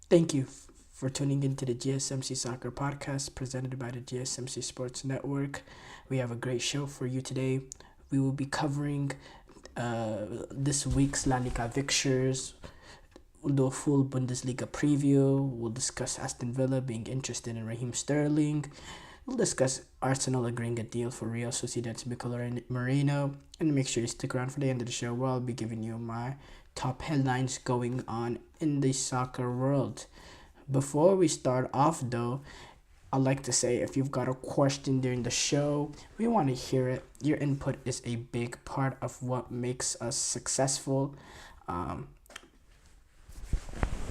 Thank you for tuning into the GSMC Soccer Podcast presented by the GSMC Sports Network. We have a great show for you today. We will be covering this week's La Liga fixtures. We'll do a full Bundesliga preview. We'll discuss Aston Villa being interested in Raheem Sterling. We'll discuss Arsenal agreeing a deal for Real Sociedad's Merino. And make sure you stick around for the end of the show where I'll be giving you my top headlines going on in the soccer world. Before we start off though, I'd like to say if you've got a question during the show, we want to hear it. Your input is a big part of what makes us successful.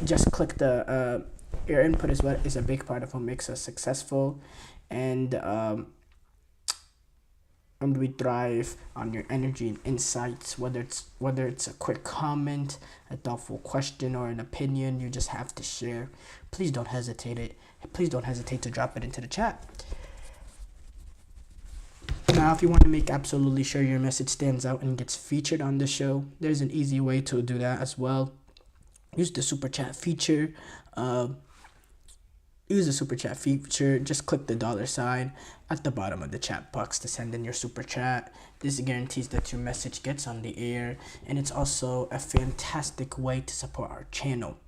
Just click the your input is what is a big part of what makes us successful, and we thrive on your energy and insights. Whether it's a quick comment, a thoughtful question, or an opinion you just have to share, please don't hesitate to drop it into the chat. Now, if you want to make absolutely sure your message stands out and gets featured on the show, there's an easy way to do that as well. Use the super chat feature. Just click the $sign at the bottom of the chat box to send in your super chat. This guarantees that your message gets on the air, and it's also a fantastic way to support our channel.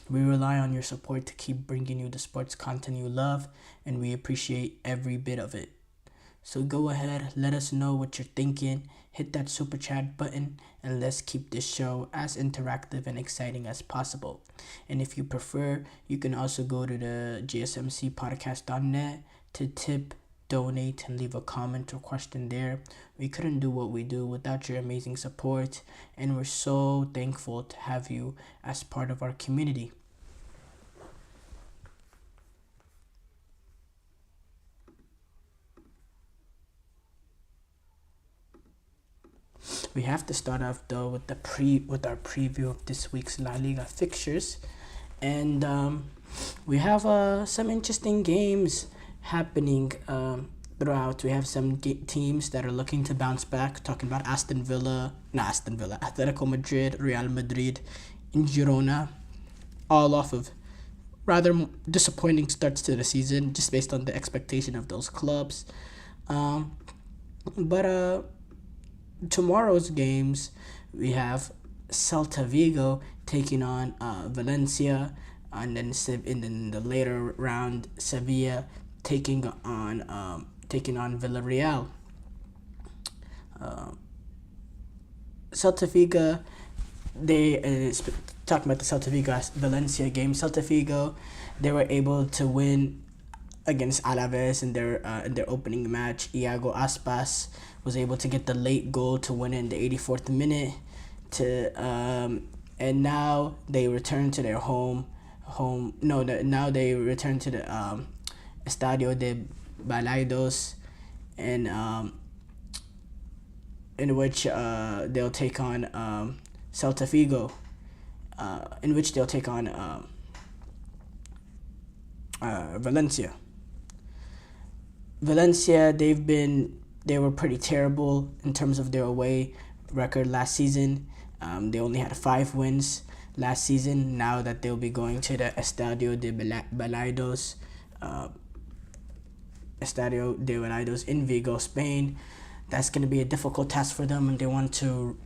We rely on your support to keep bringing you the sports content you love, and we appreciate every bit of it. So go ahead, let us know what you're thinking, hit that super chat button, and let's keep this show as interactive and exciting as possible. And if you prefer, you can also go to the gsmcpodcast.net to tip, donate, and leave a comment or question there. We couldn't do what we do without your amazing support, and we're so thankful to have you as part of our community. We have to start off though with our preview of this week's La Liga fixtures, and we have some interesting games happening throughout. We have some teams that are looking to bounce back. Talking about Atletico Madrid, Real Madrid, and Girona, all off of rather disappointing starts to the season, just based on the expectation of those clubs. But tomorrow's games, we have Celta Vigo taking on Valencia, and then in the later round, Sevilla taking on Villarreal. Celta Vigo, talking about the Celta Vigo Valencia game. Celta Vigo, they were able to win against Alaves in their opening match. Iago Aspas was able to get the late goal to win it in the 84th minute. And now they return to their now they return to the Estadio de Balaidos, and in which they'll take on Celta Vigo, in which they'll take on Valencia. Valencia, they were pretty terrible in terms of their away record last season. They only had 5 wins last season. Now that they'll be going to the Estadio de Balaidos in Vigo, Spain, that's going to be a difficult task for them, and they want to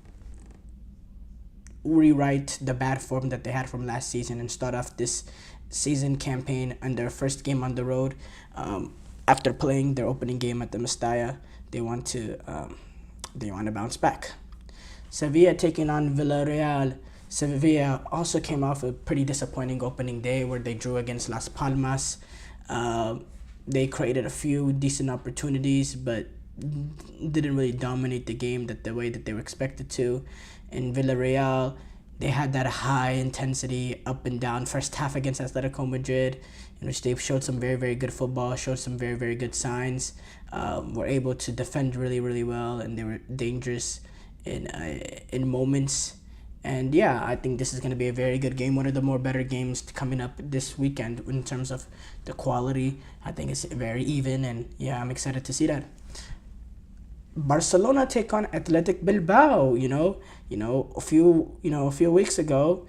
rewrite the bad form that they had from last season and start off this season campaign on their first game on the road. After playing their opening game at the Mestalla, they want to bounce back. Sevilla taking on Villarreal. Sevilla also came off a pretty disappointing opening day where they drew against Las Palmas. They created a few decent opportunities, but didn't really dominate the game the way that they were expected to. In Villarreal, they had that high intensity up and down first half against Atletico Madrid, in which they showed some very, very good football, showed some very, very good signs, were able to defend really, really well, and they were dangerous in moments. And yeah, I think this is going to be a very good game. One of the more better games coming up this weekend in terms of the quality. I think it's very even, and yeah, I'm excited to see that. Barcelona take on Athletic Bilbao. A few weeks ago,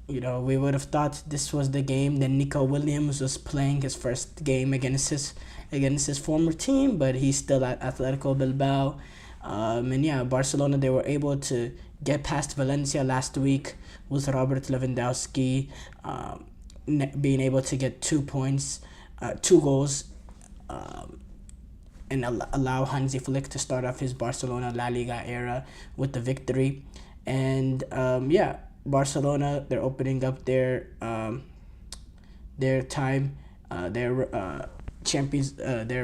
We would have thought this was the game that Nico Williams was playing his first game against his former team, but he's still at Atletico Bilbao. And yeah, Barcelona, they were able to get past Valencia last week with Robert Lewandowski being able to get 2 points, 2 goals, and allow Hansi Flick to start off his Barcelona La Liga era with the victory. And yeah, Barcelona, they're opening up their time, their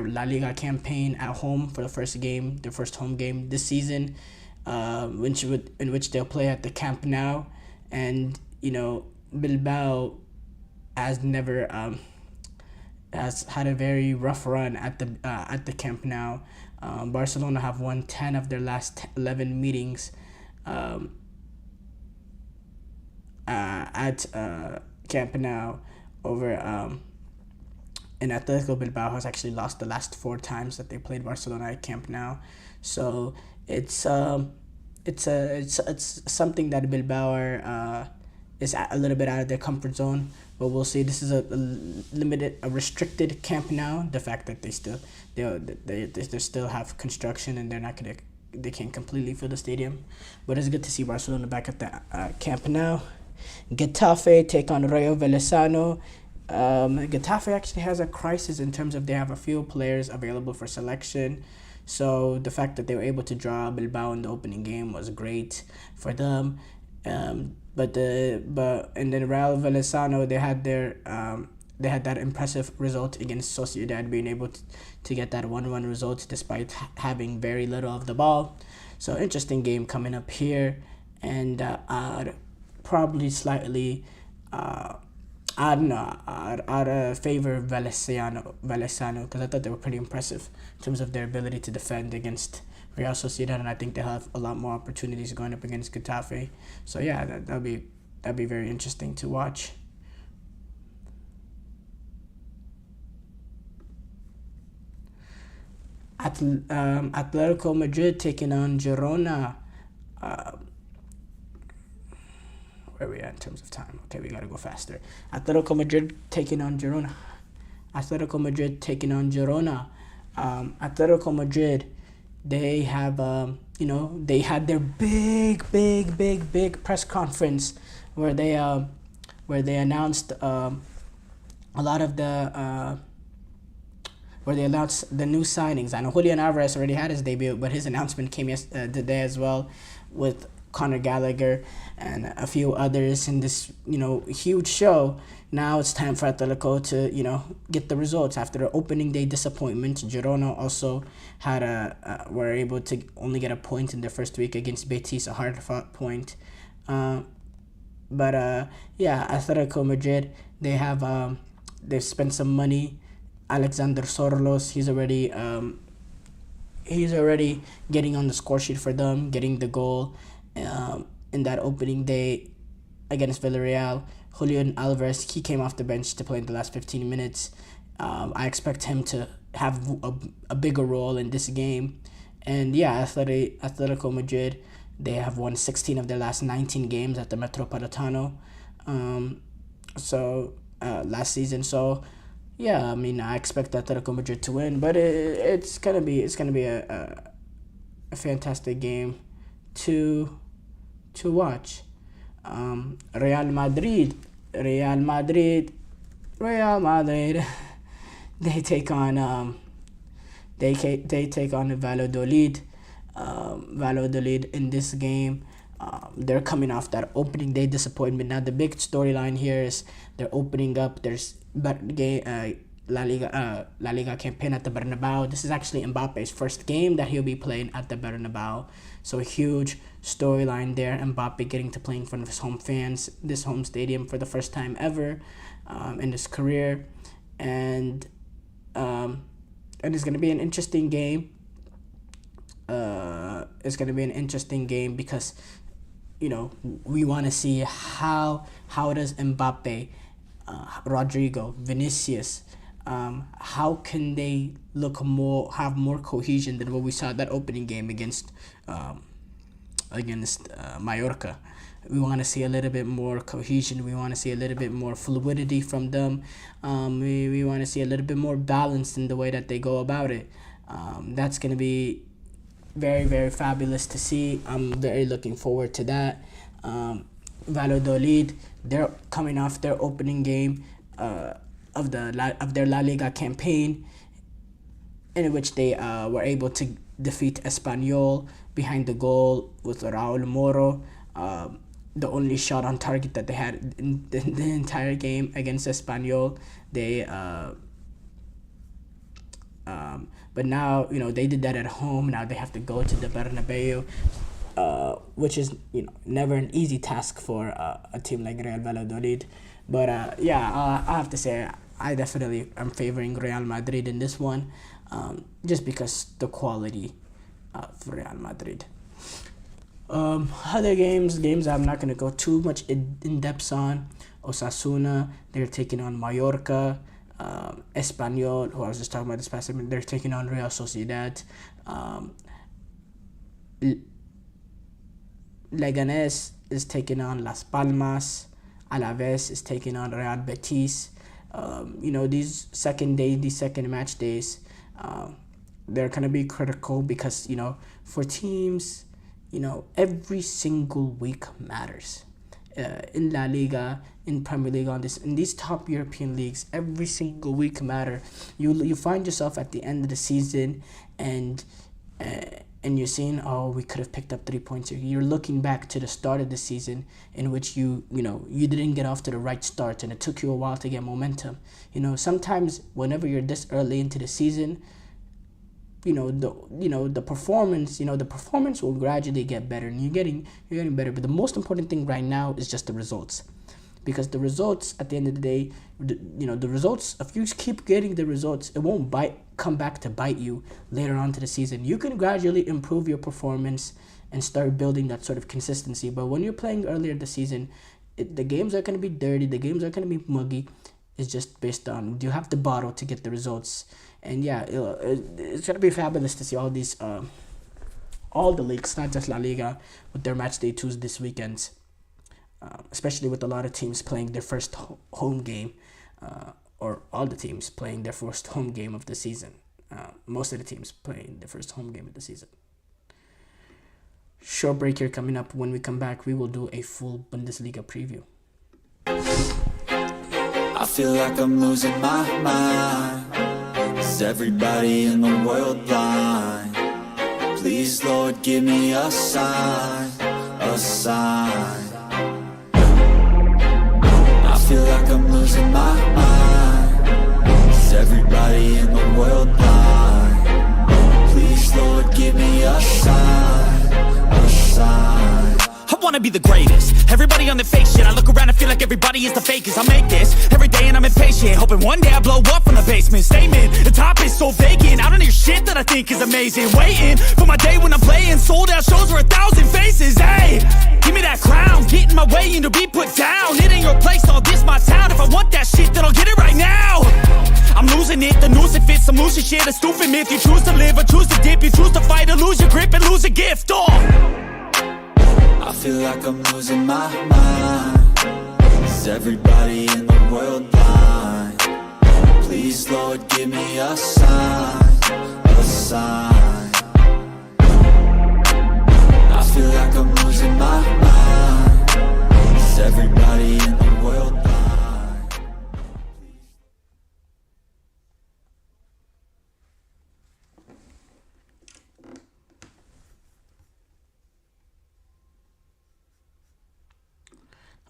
La Liga campaign at home for the first game, their first home game this season, in which they'll play at the Camp Nou. And Bilbao has never has had a very rough run at the Camp Nou. Barcelona have won 10 of their last 11 meetings at Camp Nou over and Atletico Bilbao has actually lost the last 4 times that they played Barcelona at Camp Nou. So it's something that Bilbao is a little bit out of their comfort zone, but we'll see. This is a restricted Camp Nou. The fact that they still have construction and they can't completely fill the stadium, but it's good to see Barcelona back at the Camp Nou. Getafe take on Rayo Vallecano. Getafe actually has a crisis in terms of they have a few players available for selection. So the fact that they were able to draw Bilbao in the opening game was great for them. But and then Rayo Vallecano, they had that impressive result against Sociedad, being able to get that 1-1 result despite having very little of the ball. So interesting game coming up here, and I'd probably slightly I'd favor Vallecano because I thought they were pretty impressive in terms of their ability to defend against Real Sociedad, and I think they'll have a lot more opportunities going up against Getafe. So yeah, that'd be very interesting to watch. Atletico Madrid taking on Girona. Where are we at in terms of time? Okay, we gotta go faster. Atletico Madrid taking on Girona. Atletico Madrid, they have they had their big press conference where they announced a lot of the where they announced the new signings. I know Julian Alvarez already had his debut, but his announcement came today as well, with Conor Gallagher and a few others in this huge show. Now it's time for Atletico to get the results after an opening day disappointment. Girona also were able to only get a point in their first week against Betis, a hard fought point. But Atletico Madrid, they've spent some money. Alexander Sorlos, he's already getting on the score sheet for them, getting the goal in that opening day against Villarreal. Julian Alvarez, he came off the bench to play in the last 15 minutes. I expect him to have a bigger role in this game. And yeah, Atletico Madrid, they have won 16 of their last 19 games at the Metropolitano last season. So yeah, I mean, I expect Atletico Madrid to win, but it's gonna be a fantastic game to watch. Real Madrid, they take on Valladolid. Valladolid in this game, they're coming off that opening day disappointment. Now the big storyline here is they're opening up their La Liga campaign at the Bernabeu. This is actually Mbappe's first game that he'll be playing at the Bernabeu. So a huge storyline there. Mbappe getting to play in front of his home fans, this home stadium, for the first time ever in his career. And it's going to be an interesting game. It's going to be an interesting game because, we want to see how does Mbappe, Rodrigo, Vinicius, how can they have more cohesion than what we saw at that opening game against against Mallorca. We want to see a little bit more cohesion. We want to see a little bit more fluidity from them. We want to see a little bit more balance in the way that they go about it. That's going to be very, very fabulous to see. I'm very looking forward to that. Valladolid, they're coming off their opening game of their La Liga campaign, in which they were able to defeat Espanyol behind the goal with Raul Moro. The only shot on target that they had in the entire game against Espanyol. But now, they did that at home. Now they have to go to the Bernabeu, which is, never an easy task for a team like Real Valladolid. But I have to say, I definitely am favoring Real Madrid in this one, just because the quality of Real Madrid. Other games I'm not going to go too much in depth on. Osasuna, they're taking on Mallorca. Espanyol, who I was just talking about this past segment, they're taking on Real Sociedad. Leganés is taking on Las Palmas. Alaves is taking on Real Betis. These second match days, they're going to be critical because, for teams, every single week matters. In La Liga, in Premier League, in these top European leagues, every single week matter. You find yourself at the end of the season, and you're saying, "Oh, we could have picked up 3 points." You're looking back to the start of the season, in which you didn't get off to the right start, and it took you a while to get momentum. Sometimes whenever you're this early into the season, the performance will gradually get better, and you're getting better. But the most important thing right now is just the results, because the results, at the end of the day, the results, if you keep getting the results, it won't come back to bite you later on to the season. You can gradually improve your performance and start building that sort of consistency. But when you're playing earlier in the season, the games are going to be dirty, the games are going to be muggy. It's just based on, do you have the bottle to get the results? And it's going to be fabulous to see all these, all the leagues, not just La Liga, with their match day 2s this weekend. Especially with a lot of teams playing their first home game, or all the teams playing their first home game of the season. Most of the teams playing their first home game of the season. Short break here coming up. When we come back, we will do a full Bundesliga preview. I feel like I'm losing my mind. Is everybody in the world blind? Please, Lord, give me a sign, a sign. I feel like I'm losing my mind. Is everybody in the world blind? Please, Lord, give me a sign, a sign. I wanna be the greatest. Everybody on the fake shit. I look around and feel like everybody is the fakest. I make this every day and I'm impatient, hoping one day I blow up from the basement. Statement, the top is so vacant. I don't hear shit that I think is amazing. Waiting for my day when I'm playing sold out shows for 1,000 faces. Hey, give me that crown, get in my way and to be put down. It ain't your place, all this my town. If I want that shit, then I'll get it right now. I'm losing it, the noose it fits. I'm losing shit, a stupid myth. You choose to live or choose to dip. You choose to fight or lose your grip and lose a gift. I feel like I'm losing my mind. Is everybody in the world blind? Please, Lord, give me a sign, a sign. I feel like I'm losing my mind. Is everybody in the world blind?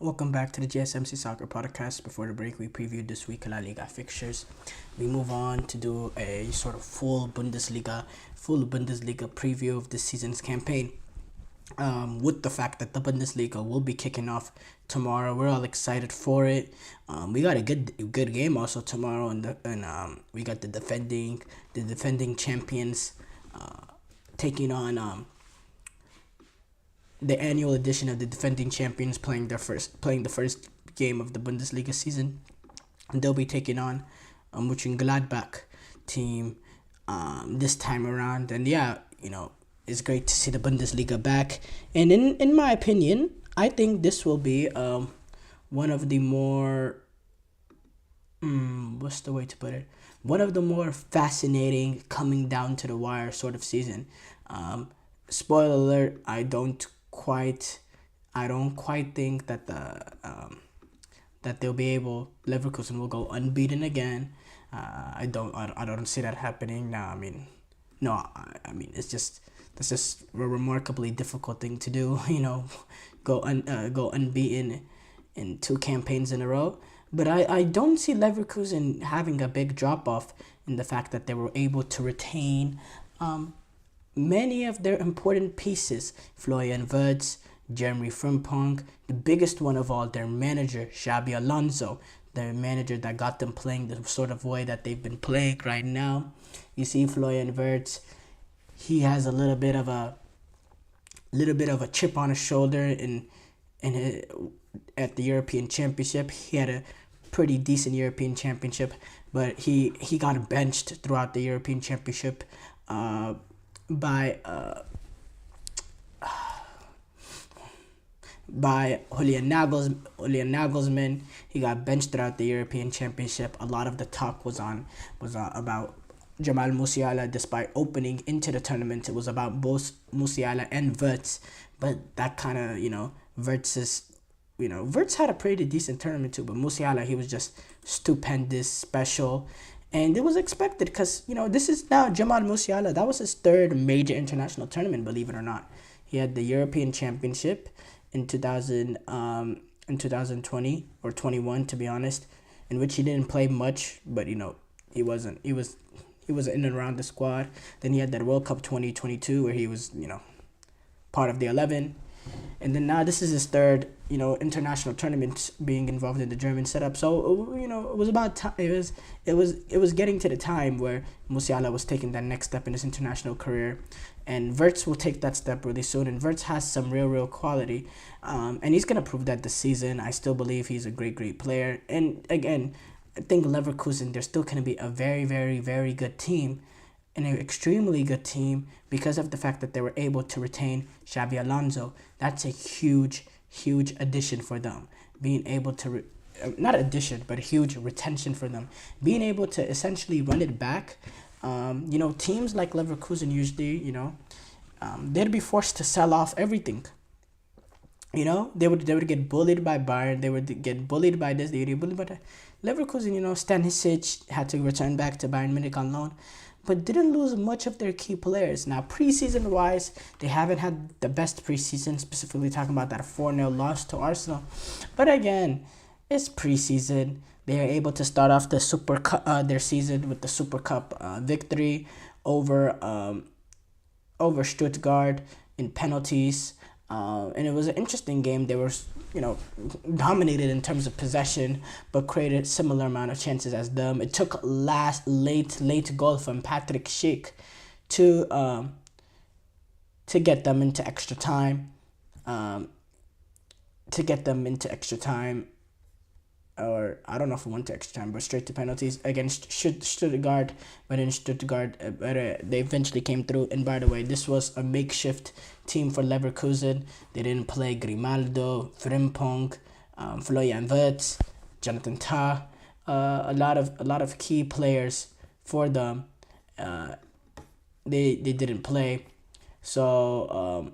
Welcome back to the GSMC Soccer Podcast. Before the break, we previewed this week La Liga fixtures. We move on to do a sort of full Bundesliga preview of this season's campaign. With the fact that the Bundesliga will be kicking off tomorrow, we're all excited for it. We got a good game also tomorrow, and we got the defending champions taking on the annual edition of the defending champions playing the first game of the Bundesliga season. And they'll be taking on Mönchengladbach team this time around. And it's great to see the Bundesliga back. And in my opinion, I think this will be one of the more what's the way to put it? One of the more fascinating coming down to the wire sort of season. Spoiler alert: I don't quite think that that they'll be able. Leverkusen will go unbeaten again. I don't see that happening. Now, I mean, that's just a remarkably difficult thing to do. Go unbeaten in 2 campaigns in a row. But I don't see Leverkusen having a big drop off in the fact that they were able to retain many of their important pieces. Florian Wirtz, Jeremy Frimpong, the biggest one of all, their manager, Xabi Alonso, their manager that got them playing the sort of way that they've been playing right now. You see Florian Wirtz, he has a little bit of a chip on his shoulder at the European Championship. He had a pretty decent European Championship, but he got benched throughout the European Championship by Julian Nagelsmann. He got benched throughout the European Championship. A lot of the talk was about Jamal Musiala. Despite opening into the tournament, it was about both Musiala and Wirtz. But that kind of, Wirtz had a pretty decent tournament too. But Musiala, he was just stupendous, special. And it was expected because, this is now Jamal Musiala. That was his 3rd major international tournament, believe it or not. He had the European Championship in 2020 or 21, to be honest, in which he didn't play much, but he was in and around the squad. Then he had that World Cup 2022 where he was part of the 11, and then now this is his 3rd international tournament being involved in the German setup. So it was about time. It was getting to the time where Musiala was taking that next step in his international career. And Wirtz will take that step really soon. And Wirtz has some real quality. And he's going to prove that this season. I still believe he's a great player. And again, I think Leverkusen, they're still going to be a very good team. And an extremely good team because of the fact that they were able to retain Xabi Alonso. That's a huge addition for them. Being able to... not addition, but a huge retention for them. Being able to essentially run it back... teams like Leverkusen usually, they'd be forced to sell off everything. They would get bullied by Bayern. They would get bullied by this. They would get bullied by that. Leverkusen, Stanisic had to return back to Bayern Munich on loan, but didn't lose much of their key players. Now, preseason-wise, they haven't had the best preseason, specifically talking about that 4-0 loss to Arsenal. But again, it's preseason. They are able to start off the Super Cup, their season with the Super Cup victory over Stuttgart in penalties, and it was an interesting game. They were, dominated in terms of possession, but created similar amount of chances as them. It took late goal from Patrick Schick to get them into extra time. Or I don't know if we went to extra time, but straight to penalties against Stuttgart. But in Stuttgart, they eventually came through. And by the way, this was a makeshift team for Leverkusen. They didn't play Grimaldo, Frimpong, Florian Wirtz, Jonathan Tah. A lot of key players for them. They didn't play. So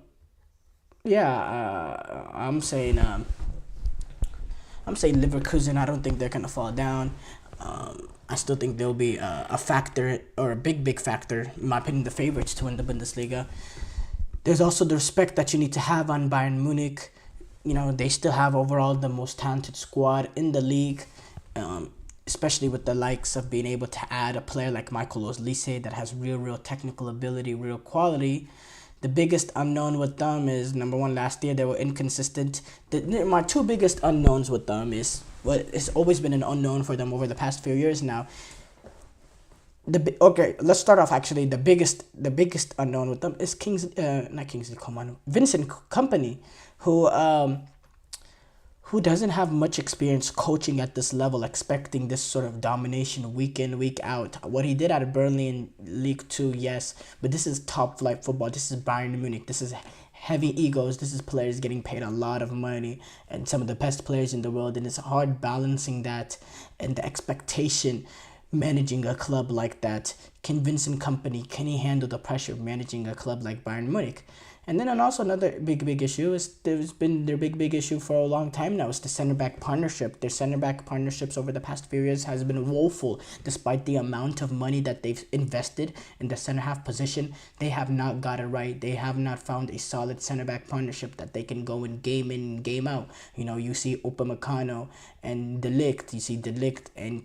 I'm saying Leverkusen. I don't think they're gonna fall down. I still think they'll be a factor, or a big factor, in my opinion, the favorites to win the Bundesliga. There's also the respect that you need to have on Bayern Munich. They still have overall the most talented squad in the league, especially with the likes of being able to add a player like Michael Olise that has real technical ability, real quality. The biggest unknown with them is, number one, last year they were inconsistent. My 2 biggest unknowns with them is what has always been an unknown for them over the past few years now. Let's start off actually. The biggest unknown with them is Vincent Kompany, who doesn't have much experience coaching at this level, expecting this sort of domination week in, week out. What he did at Burnley in League 2, yes, but this is top flight football. This is Bayern Munich. This is heavy egos. This is players getting paid a lot of money and some of the best players in the world, and it's hard balancing that and the expectation managing a club like that. Can Vincent Kompany, can he handle the pressure of managing a club like Bayern Munich? And then also another big issue is there's been their big issue for a long time now is the center back partnership. Their center back partnerships over the past few years has been woeful. Despite the amount of money that they've invested in the center half position, they have not got it right. They have not found a solid center back partnership that they can go in, game out. You see Upamecano and De Ligt. You see De Ligt and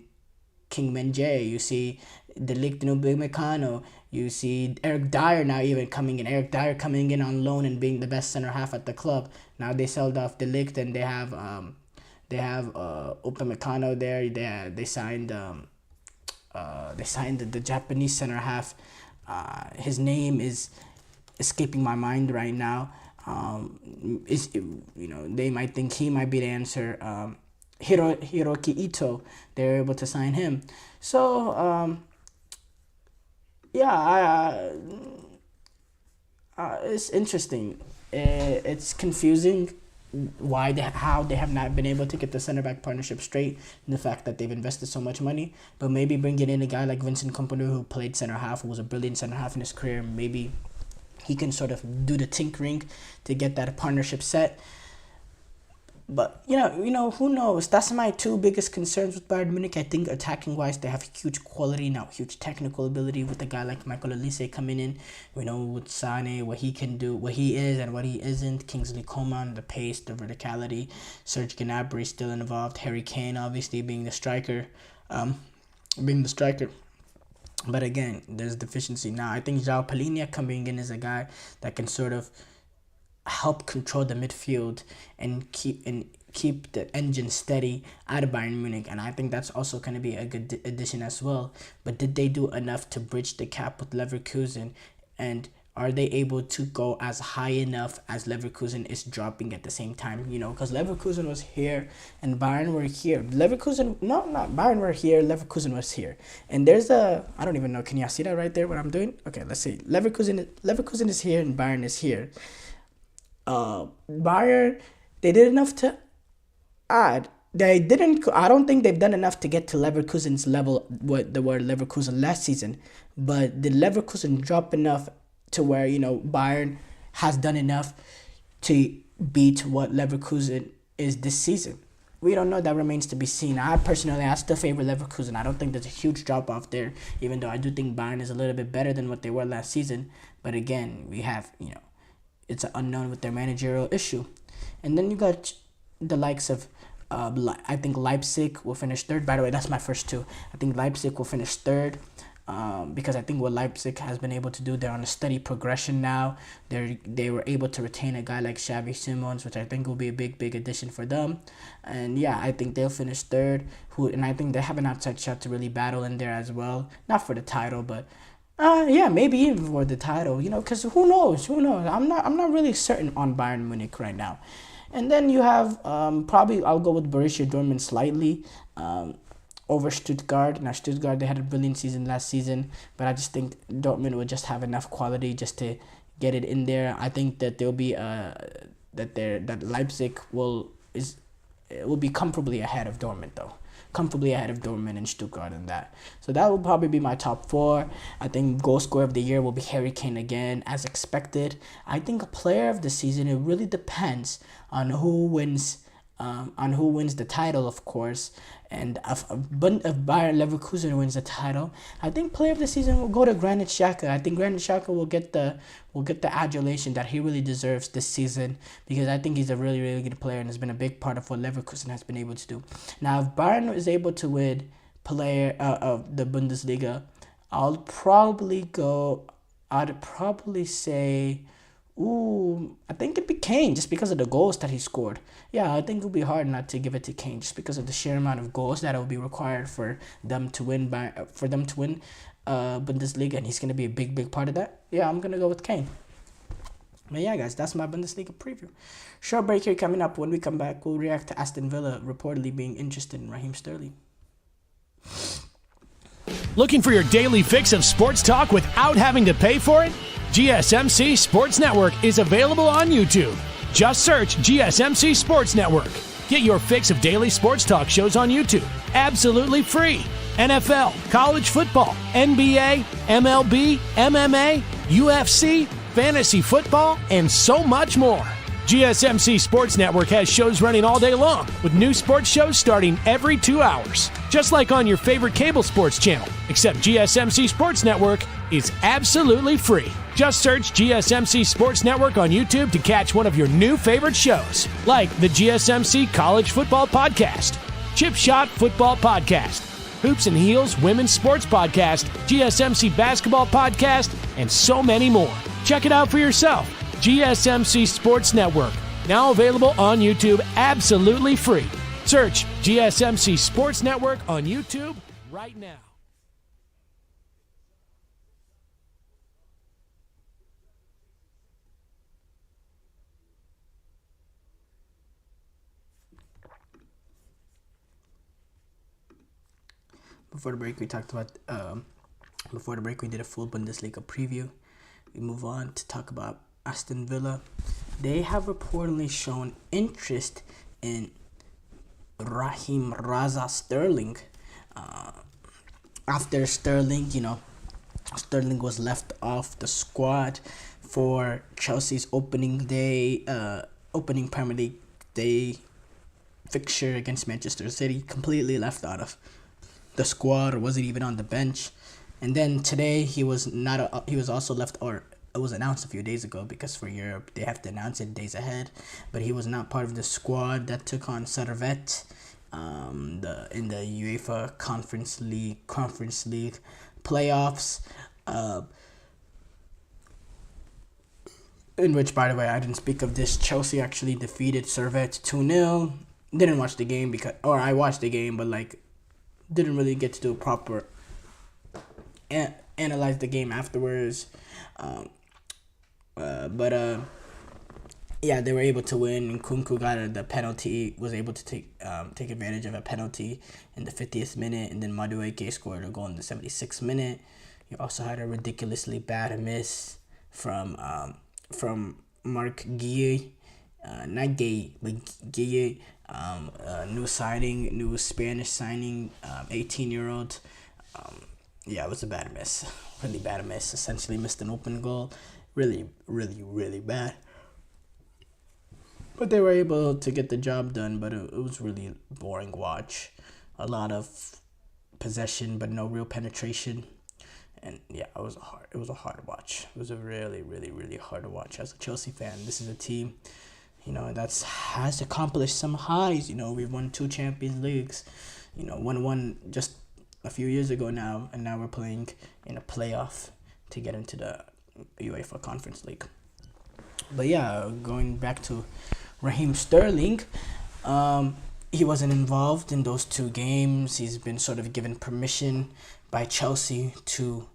King Min-jae. You see De Ligt and Upamecano. You see Eric Dyer now even coming in. Eric Dyer coming in on loan and being the best center half at the club. Now they sold off De Ligt and they have Upamecano there. They signed the Japanese center half. His name is escaping my mind right now. They might think he might be the answer. Hiroki Ito. They're able to sign him. So. It's interesting. It's confusing how they have not been able to get the center back partnership straight. And the fact that they've invested so much money, but maybe bringing in a guy like Vincent Kompany who played center half, who was a brilliant center half in his career, maybe he can sort of do the tinkering to get that partnership set. But, who knows? That's my two biggest concerns with Bayern Munich. I think attacking-wise, they have huge quality now, huge technical ability with a guy like Michael Olise coming in. With Sane, what he can do, what he is and what he isn't. Kingsley Coman, the pace, the verticality. Serge Gnabry still involved. Harry Kane, obviously, being the striker. But again, there's deficiency. Now, I think João Palhinha coming in as a guy that can sort of help control the midfield and keep the engine steady out of Bayern Munich, and I think that's also going to be a good addition as well. But did they do enough to bridge the gap with Leverkusen, and are they able to go as high enough as Leverkusen is dropping at the same time? Because Leverkusen was here and Bayern were here. Bayern were here, Leverkusen was here. And there's I don't even know, can you see that right there, what I'm doing? Okay, let's see. Leverkusen is here and Bayern is here. Bayern, they did enough to add. I don't think they've done enough to get to Leverkusen's level, what the word Leverkusen last season. But did Leverkusen drop enough to where, Bayern has done enough to beat what Leverkusen is this season? We don't know. That remains to be seen. I still favor Leverkusen. I don't think there's a huge drop-off there, even though I do think Bayern is a little bit better than what they were last season. But again, we have, it's an unknown with their managerial issue. And then you got the likes of, I think Leipzig will finish third. By the way, that's my first two. I think Leipzig will finish third because I think what Leipzig has been able to do, they're on a steady progression now. They were able to retain a guy like Xavi Simons, which I think will be a big addition for them. And yeah, I think they'll finish third. And I think they have an outside shot to really battle in there as well. Not for the title, but maybe even for the title, because who knows? I'm not really certain on Bayern Munich right now. And then you have probably I'll go with Borussia Dortmund slightly over Stuttgart. Now Stuttgart, they had a brilliant season last season, but I just think Dortmund will just have enough quality just to get it in there. I think that there'll be that Leipzig will be comfortably ahead of Dortmund though. Comfortably ahead of Dortmund and Stuttgart and that. So that will probably be my top four. I think goal scorer of the year will be Harry Kane again, as expected. I think a player of the season, it really depends on who wins the title, of course. And if Bayern Leverkusen wins the title, I think player of the season will go to Granit Xhaka. I think Granit Xhaka will get the adulation that he really deserves this season, because I think he's a really good player and has been a big part of what Leverkusen has been able to do. Now, if Bayern is able to win player of the Bundesliga, I'd probably say, I think it'd be Kane, just because of the goals that he scored. Yeah, I think it would be hard not to give it to Kane, just because of the sheer amount of goals that will be required for them to win Bundesliga, and he's gonna be a big part of that. Yeah, I'm gonna go with Kane. But yeah, guys, that's my Bundesliga preview. Short break here coming up. When we come back, we'll react to Aston Villa reportedly being interested in Raheem Sterling. Looking for your daily fix of sports talk without having to pay for it? GSMC Sports Network is available on YouTube. Just search GSMC Sports Network. Get your fix of daily sports talk shows on YouTube, absolutely free. NFL, college football, NBA, MLB, MMA, UFC, fantasy football, and so much more. GSMC Sports Network has shows running all day long, with new sports shows starting every 2 hours. Just like on your favorite cable sports channel, except GSMC Sports Network is absolutely free. Just search GSMC Sports Network on YouTube to catch one of your new favorite shows, like the GSMC College Football Podcast, Chip Shot Football Podcast, Hoops and Heels Women's Sports Podcast, GSMC Basketball Podcast, and so many more. Check it out for yourself. GSMC Sports Network, now available on YouTube absolutely free. Search GSMC Sports Network on YouTube right now. Before the break, we talked about. Before the break, we did a full Bundesliga preview. We move on to talk about Aston Villa. They have reportedly shown interest in Raheem Sterling. After Sterling, Sterling was left off the squad for Chelsea's opening Premier League day fixture against Manchester City. Completely left out of the squad, or wasn't even on the bench. And then today he was also left, or it was announced a few days ago, because for Europe they have to announce it days ahead. But he was not part of the squad that took on Servette in the UEFA Conference League playoffs. In which, by the way, I didn't speak of this. Chelsea actually defeated Servette 2-0. Didn't watch the game I watched the game, but didn't really get to do a proper analyze the game afterwards. Yeah, they were able to win. Nkunku got the penalty, was able to take advantage of a penalty in the 50th minute, and then Madueke scored a goal in the 76th minute. You also had a ridiculously bad miss from Mark Guille, not Gay, but Guille, new Spanish signing, 18-year-old. Yeah, it was a bad miss. Really bad miss. Essentially missed an open goal. Really, really, really bad. But they were able to get the job done, but it was really boring watch. A lot of possession, but no real penetration. And yeah, it was a hard watch. It was a really, really, really hard watch. As a Chelsea fan, this is a team, that's has accomplished some highs. We've won 2 Champions Leagues. Won one just a few years ago now, and now we're playing in a playoff to get into the UEFA Conference League. But yeah, going back to Raheem Sterling, he wasn't involved in those 2 games. He's been sort of given permission by Chelsea to,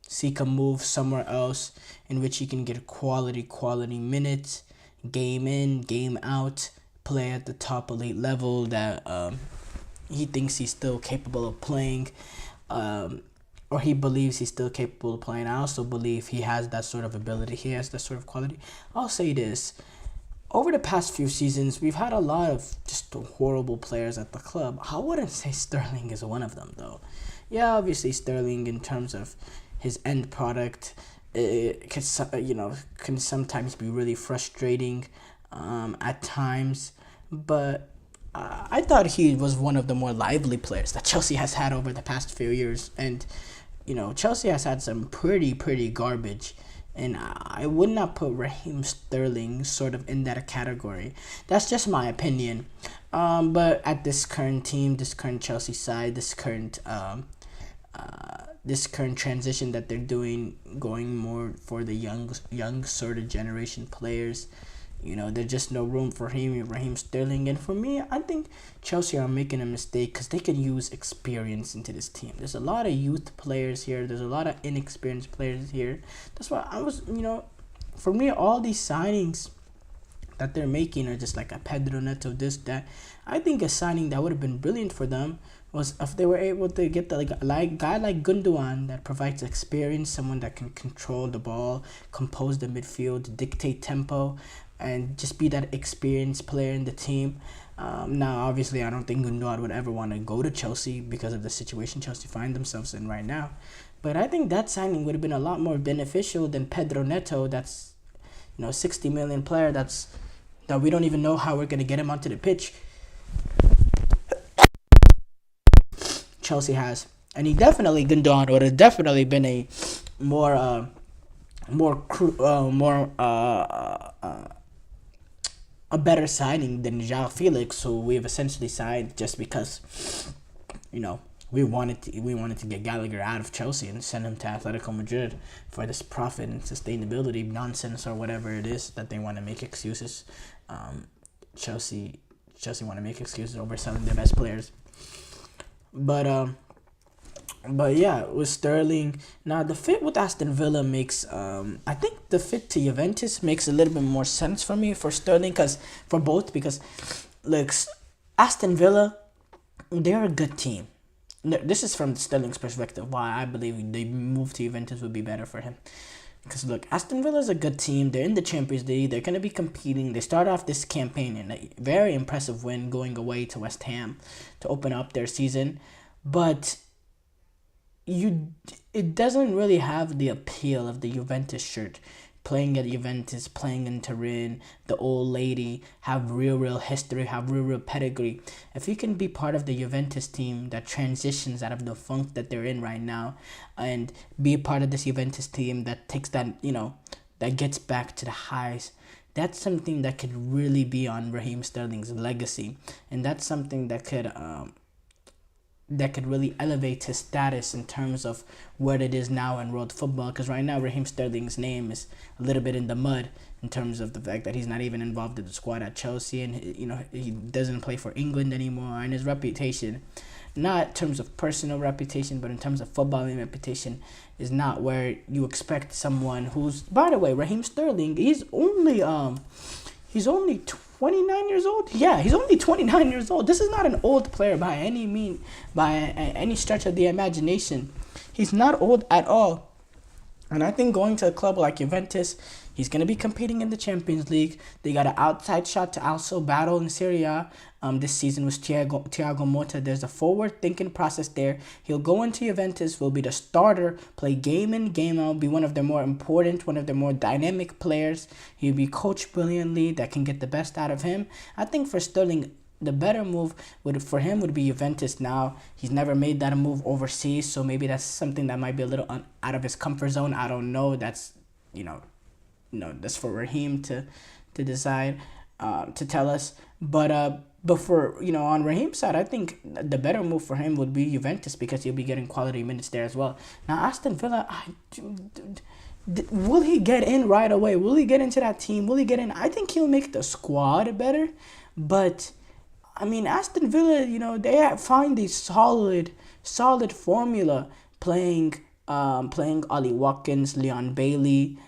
seek a move somewhere else in which he can get quality minutes, game in, game out, play at the top elite level that he thinks he's still capable of playing, or he believes he's still capable of playing. I also believe he has that sort of ability. He has that sort of quality. I'll say this. Over the past few seasons, we've had a lot of just horrible players at the club. I wouldn't say Sterling is one of them, though. Yeah, obviously Sterling, in terms of his end product, can sometimes be really frustrating at times. But I thought he was one of the more lively players that Chelsea has had over the past few years. And, Chelsea has had some pretty garbage. And I would not put Raheem Sterling sort of in that category. That's just my opinion. But at this current team, this current Chelsea side, this current transition that they're doing, going more for the young sort of generation players, there's just no room for Raheem Sterling. And for me, I think Chelsea are making a mistake because they can use experience into this team. There's a lot of youth players here. There's a lot of inexperienced players here. That's why I was, for me, all these signings that they're making are just like a Pedro Neto, this, that. I think a signing that would have been brilliant for them was if they were able to get the guy like Gundogan that provides experience, someone that can control the ball, compose the midfield, dictate tempo, and just be that experienced player in the team. Now, obviously, I don't think Gundogan would ever want to go to Chelsea because of the situation Chelsea find themselves in right now. But I think that signing would have been a lot more beneficial than Pedro Neto. That's 60 million player. That we don't even know how we're gonna get him onto the pitch. Chelsea has, and Gundogan would have definitely been a a better signing than João Felix, who we've essentially signed just because we wanted to get Gallagher out of Chelsea and send him to Atletico Madrid for this profit and sustainability nonsense or whatever it is that they want to make excuses. Chelsea want to make excuses over selling their best players. But yeah, with Sterling, now the fit with Aston Villa makes I think the fit to Juventus makes a little bit more sense for me for Sterling because look, Aston Villa, they're a good team. This is from Sterling's perspective why I believe the move to Juventus would be better for him. Because look, Aston Villa is a good team. They're in the Champions League. They're going to be competing. They start off this campaign in a very impressive win going away to West Ham to open up their season. But it doesn't really have the appeal of the Juventus shirt. Playing at Juventus, playing in Turin, the old lady, have real history, have real pedigree. If you can be part of the Juventus team that transitions out of the funk that they're in right now and be a part of this Juventus team that takes that, that gets back to the highs, that's something that could really be on Raheem Sterling's legacy. And that's something that could really elevate his status in terms of what it is now in world football. Because right now, Raheem Sterling's name is a little bit in the mud in terms of the fact that he's not even involved in the squad at Chelsea, and he doesn't play for England anymore. And his reputation, not in terms of personal reputation, but in terms of footballing reputation, is not where you expect someone who's. By the way, Raheem Sterling, he's only 29 years old? Yeah, he's only 29 years old. This is not an old player by any stretch of the imagination. He's not old at all. And I think going to a club like Juventus, he's going to be competing in the Champions League. They got an outside shot to also battle in Serie A this season with Thiago Motta. There's a forward-thinking process there. He'll go into Juventus, will be the starter, play game in, game out, be one of their more dynamic players. He'll be coached brilliantly that can get the best out of him. I think for Sterling, the better move for him would be Juventus now. He's never made that move overseas, so maybe that's something that might be a little out of his comfort zone. I don't know. That's, that's for Raheem to decide, to tell us. But for, on Raheem's side, I think the better move for him would be Juventus because he'll be getting quality minutes there as well. Now, Aston Villa, will he get in right away? Will he get into that team? Will he get in? I think he'll make the squad better, but Aston Villa, they find a solid formula playing Ollie Watkins, Leon Bailey.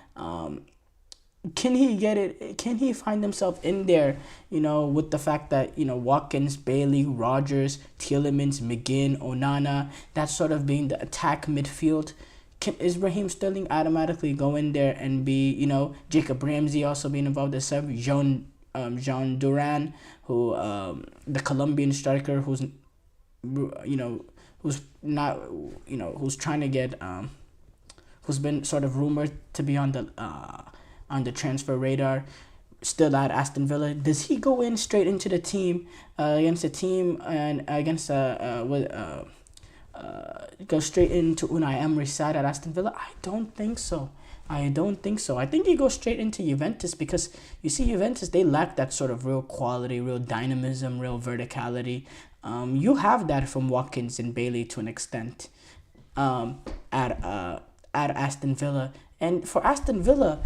Can he get it? Can he find himself in there, with the fact that, Watkins, Bailey, Rogers, Tielemans, McGinn, Onana, that sort of being the attack midfield? Is Raheem Sterling automatically go in there and be, Jacob Ramsey also being involved as sub, Jean Duran, who the Colombian striker who's not who's trying to get who's been sort of rumored to be on the transfer radar, still at Aston Villa. Does he go in straight into the team against a team and against go straight into Unai Emery's side at Aston Villa? I don't think so. I think he goes straight into Juventus because you see Juventus, they lack that sort of real quality, real dynamism, real verticality. You have that from Watkins and Bailey to an extent at Aston Villa. And for Aston Villa,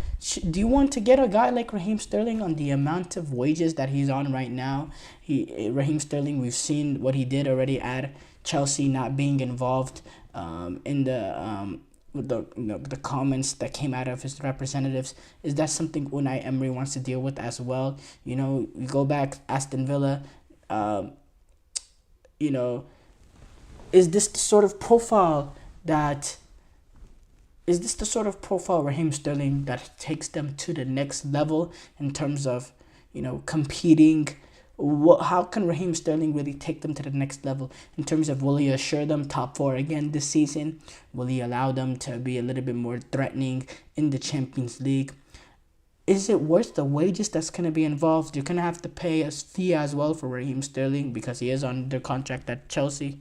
do you want to get a guy like Raheem Sterling on the amount of wages that he's on right now? Raheem Sterling, we've seen what he did already at Chelsea, not being involved in with the comments that came out of his representatives. Is that something Unai Emery wants to deal with as well? You know, we go back Aston Villa. You know, is this the sort of profile Raheem Sterling that takes them to the next level in terms of, you know, competing? How can Raheem Sterling really take them to the next level in terms of, will he assure them top 4 again this season? Will he allow them to be a little bit more threatening in the Champions League? Is it worth the wages that's going to be involved? You're going to have to pay a fee as well for Raheem Sterling because he is under contract at Chelsea.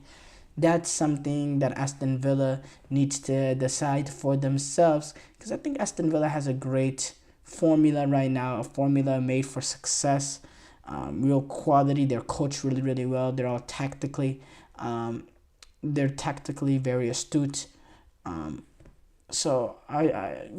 That's something that Aston Villa needs to decide for themselves, because I think Aston Villa has a great formula right now, a formula made for success. Real quality. They're coached really, really well. They're all tactically very astute. So I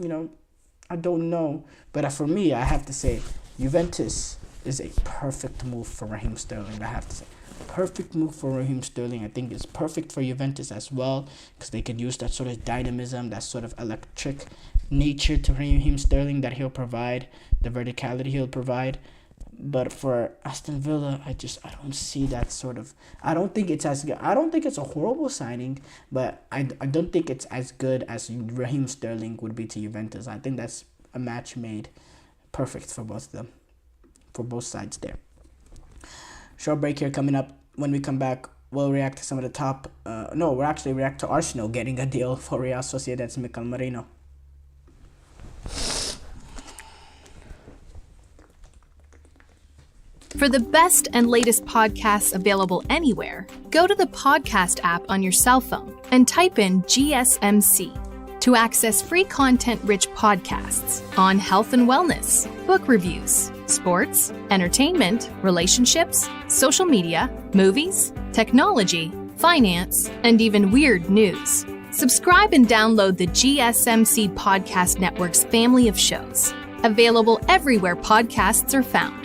don't know, but for me, I have to say Juventus is a perfect move for Raheem Sterling. I have to say, perfect move for Raheem Sterling. I think it's perfect for Juventus as well, because they could use that sort of dynamism, that sort of electric nature to Raheem Sterling that he'll provide, the verticality he'll provide. But for Aston Villa, I don't see that sort of. I don't think it's as good. I don't think it's a horrible signing, but I don't think it's as good as Raheem Sterling would be to Juventus. I think that's a match made perfect for both of them, for both sides there. Short break here coming up. When we come back, we'll react to some of the top. We'll actually react to Arsenal getting a deal for Real Sociedad's Mikel Merino. For the best and latest podcasts available anywhere, go to the podcast app on your cell phone and type in GSMC to access free content-rich podcasts on health and wellness, book reviews, sports, entertainment, relationships, social media, movies, technology, finance, and even weird news. Subscribe and download the GSMC Podcast Network's family of shows, available everywhere podcasts are found.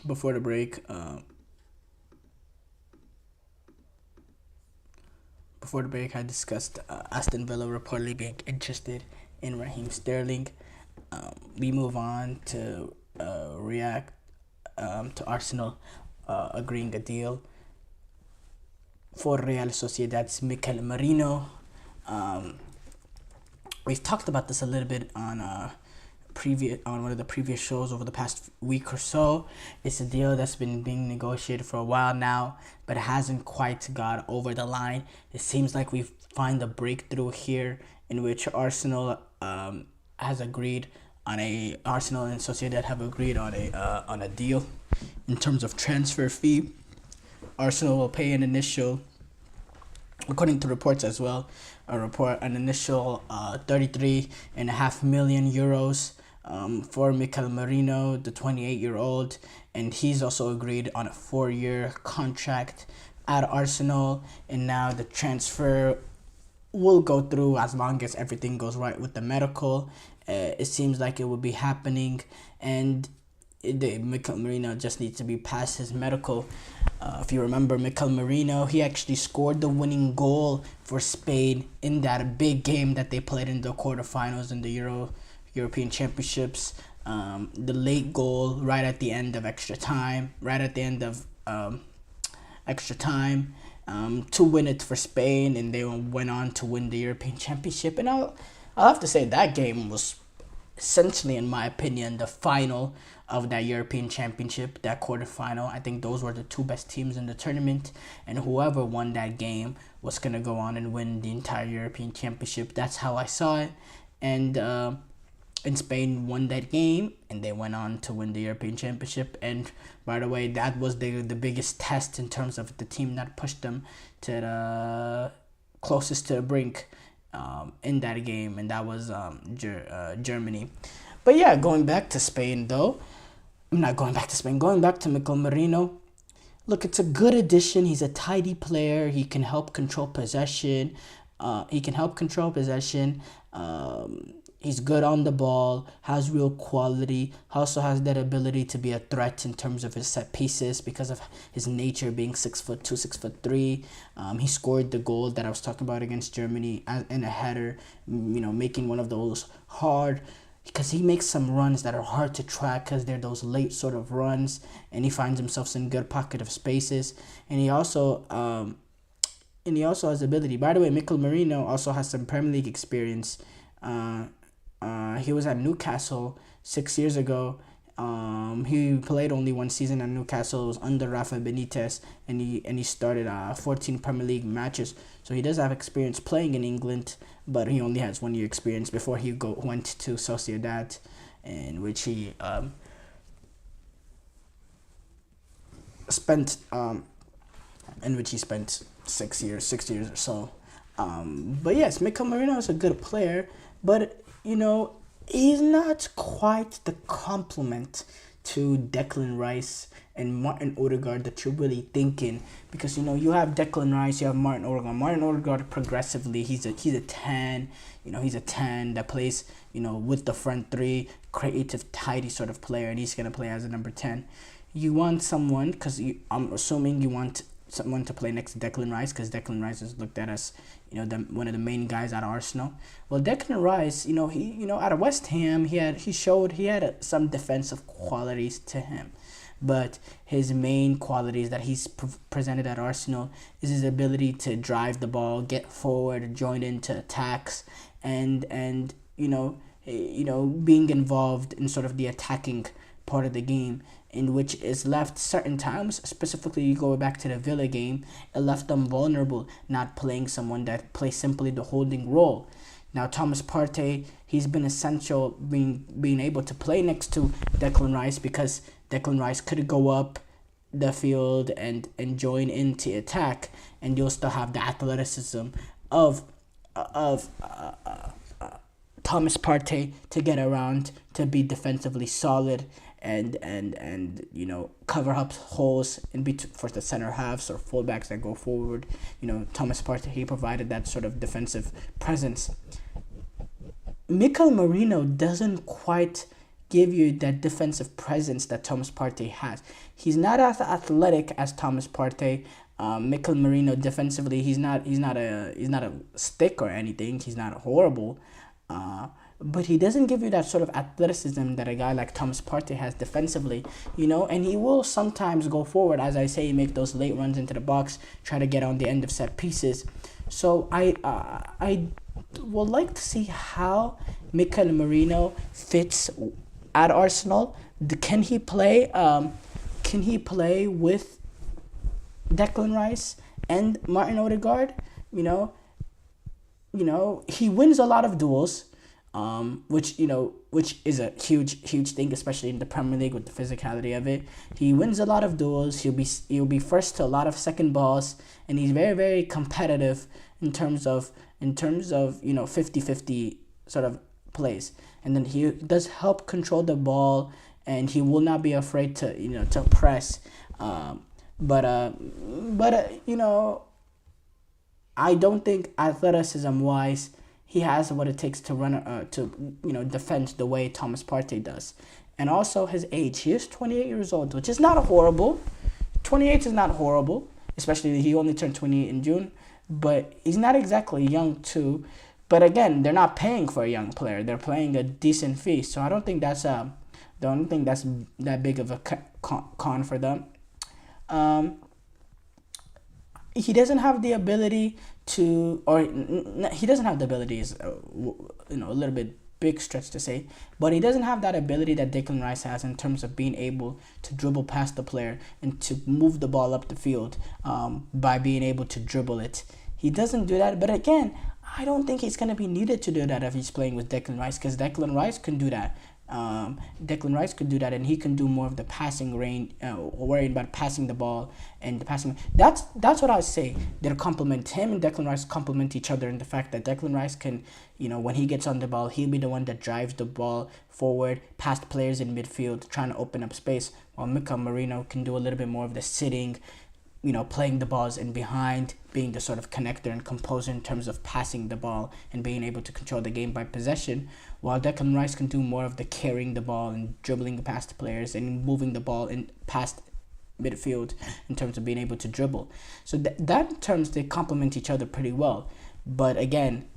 Before the break, I discussed Aston Villa reportedly being interested in Raheem Sterling. We move on to react to Arsenal agreeing a deal for Real Sociedad's Mikel Merino. We've talked about this a little bit on one of the previous shows over the past week or so. It's a deal that's been being negotiated for a while now, but it hasn't quite got over the line. It seems like we find a breakthrough here in which Arsenal has agreed on Arsenal and Sociedad have agreed on a deal in terms of transfer fee. Arsenal will pay an initial, according to reports as well, an initial 33.5 million euros for Mikel Merino, the 28-year-old, and he's also agreed on a 4-year contract at Arsenal. And now the transfer will go through as long as everything goes right with the medical. It seems like it will be happening, and Mikel Merino just needs to be past his medical. If you remember, Mikel Merino, he actually scored the winning goal for Spain in that big game that they played in the quarterfinals in the European Championships. The late goal right at the end of extra time, to win it for Spain, and they went on to win the European Championship. And I'll have to say that game was essentially, in my opinion, the final of that European Championship, that quarterfinal. I think those were the two best teams in the tournament, and whoever won that game was going to go on and win the entire European Championship. That's how I saw it. And Spain won that game, and they went on to win the European Championship. And by the way, that was the biggest test in terms of the team that pushed them to the closest to the brink in that game, and that was Germany. But yeah, going back to Mikel Merino, Look, it's a good addition. He's a tidy player. He can help control possession. He's good on the ball, has real quality, also has that ability to be a threat in terms of his set pieces because of his nature being 6'2", 6'3". He scored the goal that I was talking about against Germany in a header, making one of those hard, because he makes some runs that are hard to track because they're those late sort of runs, and he finds himself in good pocket of spaces, and he also has ability. By the way, Merino also has some Premier League experience. He was at Newcastle 6 years ago. He played only one season at Newcastle. It was under Rafa Benitez, and he started 14 Premier League matches. So he does have experience playing in England, but he only has 1 year experience before he went to Sociedad, in which he spent 6 years or so. But yes, Mikel Merino is a good player, but he's not quite the complement to Declan Rice and Martin Odegaard that you're really thinking, because you have Declan Rice, you have Martin Odegaard. Martin Odegaard progressively, he's a 10, he's a 10 that plays with the front three, creative, tidy sort of player, and he's gonna play as a number 10. You want someone, because I'm assuming you want someone to play next to Declan Rice, because Declan Rice is looked at as one of the main guys at Arsenal. Well, Declan Rice, he at West Ham, he had some defensive qualities to him, but his main qualities that he's presented at Arsenal is his ability to drive the ball, get forward, join into attacks, and being involved in sort of the attacking part of the game, in which is left certain times, specifically you go back to the Villa game, it left them vulnerable, not playing someone that plays simply the holding role. Now Thomas Partey, he's been essential being able to play next to Declan Rice, because Declan Rice could go up the field and join into attack, and you'll still have the athleticism of Thomas Partey to get around, to be defensively solid, and cover up holes for the center halves or fullbacks that go forward. Thomas Partey, he provided that sort of defensive presence. Mikel Merino doesn't quite give you that defensive presence that Thomas Partey has. He's not as athletic as Thomas Partey. Mikel Merino defensively, he's not a stick or anything. He's not horrible. But he doesn't give you that sort of athleticism that a guy like Thomas Partey has defensively, and he will sometimes go forward, as I say, make those late runs into the box, try to get on the end of set pieces. So I would like to see how Mikel Merino fits at Arsenal. Can he play with Declan Rice and Martin Odegaard? He wins a lot of duels. Which is a huge thing, especially in the Premier League with the physicality of it. He wins a lot of duels. He'll be first to a lot of second balls, and he's very, very competitive in terms of 50-50 sort of plays. And then he does help control the ball, and he will not be afraid to press. But I don't think athleticism wise he has what it takes to run defend the way Thomas Partey does. And also his age. He is 28 years old, which is not horrible. 28 is not horrible, especially he only turned 28 in June. But he's not exactly young too. But again, they're not paying for a young player. They're paying a decent fee. So I don't think that's that big of a con for them. He doesn't have the ability to, he doesn't have the ability is a little bit big stretch to say, but he doesn't have that ability that Declan Rice has in terms of being able to dribble past the player and to move the ball up the field by being able to dribble it. He doesn't do that, but again, I don't think he's going to be needed to do that if he's playing with Declan Rice, because Declan Rice can do that. Declan Rice could do that, and he can do more of the passing range, worrying about passing the ball and the passing. That's what I would say. They'll complement him, and Declan Rice complement each other in the fact that Declan Rice can, when he gets on the ball, he'll be the one that drives the ball forward, past players in midfield, trying to open up space, while Mikel Merino can do a little bit more of the sitting, playing the balls in behind, being the sort of connector and composer in terms of passing the ball and being able to control the game by possession, while Declan Rice can do more of the carrying the ball and dribbling past players and moving the ball in past midfield in terms of being able to dribble. So that in terms, they complement each other pretty well. But again,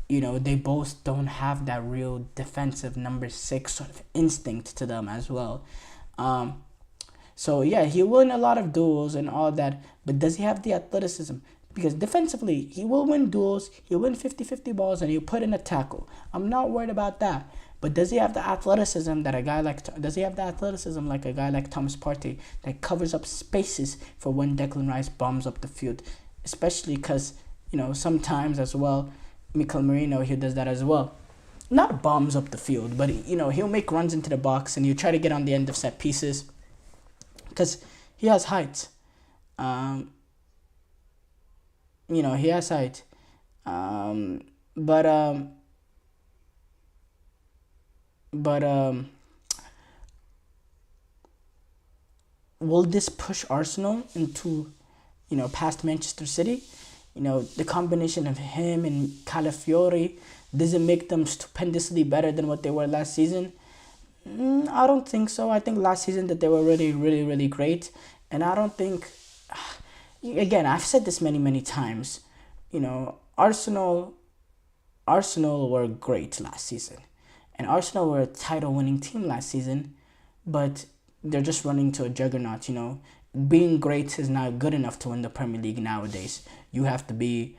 they both don't have that real defensive number 6 sort of instinct to them as well. So yeah, he win a lot of duels and all that, but does he have the athleticism? Because defensively, he will win duels, he'll win 50-50 balls, and he'll put in a tackle. I'm not worried about that. But does he have the athleticism like a guy like Thomas Partey that covers up spaces for when Declan Rice bombs up the field? Especially because, sometimes as well, Mikel Merino, he does that as well. Not bombs up the field, but, he'll make runs into the box and he'll try to get on the end of set pieces. Because he has height. He has height. But will this push Arsenal into, past Manchester City? The combination of him and Calafiori, does it make them stupendously better than what they were last season? I don't think so. I think last season that they were really, really, really great. And I don't think... Again, I've said this many, many times. Arsenal were great last season. And Arsenal were a title-winning team last season. But they're just running to a juggernaut, Being great is not good enough to win the Premier League nowadays. You have to be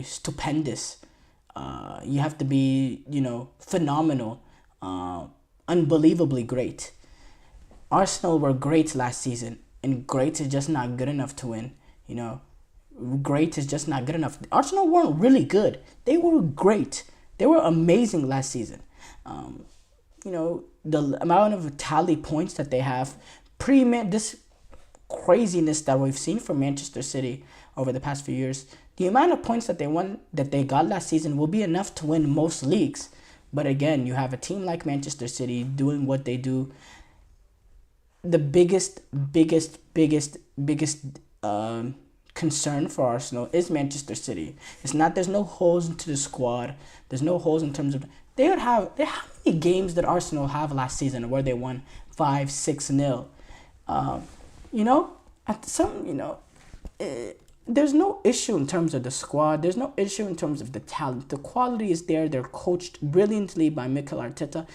stupendous. You have to be, phenomenal, unbelievably great. Arsenal were great last season, and great is just not good enough to win. Great is just not good enough. Arsenal weren't really good. They were great. They were amazing last season. The amount of tally points that they have, this craziness that we've seen from Manchester City over the past few years, the amount of points that they got last season will be enough to win most leagues. But again, you have a team like Manchester City doing what they do. The biggest concern for Arsenal is Manchester City. It's not, there's no holes into the squad. There's no holes in terms of, how many games did Arsenal have last season where they won 5-6-0? There's no issue in terms of the squad. There's no issue in terms of the talent. The quality is there. They're coached brilliantly by Mikel Arteta.